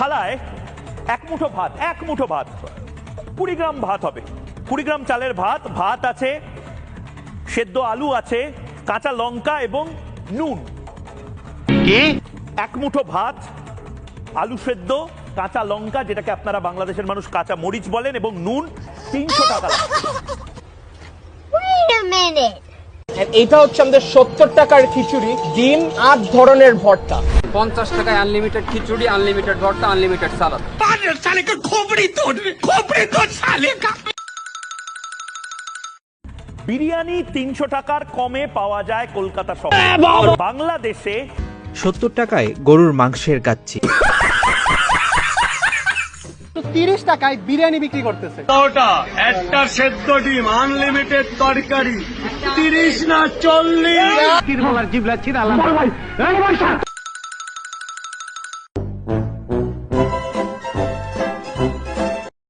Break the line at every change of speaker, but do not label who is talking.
থালায় এক মুঠো ভাত 20 গ্রাম ভাত হবে, 20 গ্রাম চালের ভাত। ভাত আছে, সেদ্ধ আলু আছে, কাঁচা লঙ্কা এবং নুন।
কি?
এক মুঠো ভাত, আলু সেদ্ধ, কাঁচা লঙ্কা, যেটাকে আপনারা বাংলাদেশের মানুষ কাঁচা মরিচ বলেন, এবং নুন। 300 টাকা লাগবে।
Wait a minute.
এটা হচ্ছে আমাদের 70 টাকার খিচুড়ি, ডিম, 8 ধরনের ভর্তা।
50 টাকায় আনলিমিটেড খিচুড়ি, আনলিমিটেড ভর্তা, আনলিমিটেড সালাদ।
বিরিয়ানি 300 টাকার কমে পাওয়া যায় কলকাতা শহরে। বাংলাদেশে
70 টাকায় গরুর মাংসের কাচ্চি।
30 টাকায় বিরিয়ানি বিক্রি করতেছে।
একটা সেদ্ধ ডিম, আনলিমিটেড তরকারি, 30 না 40।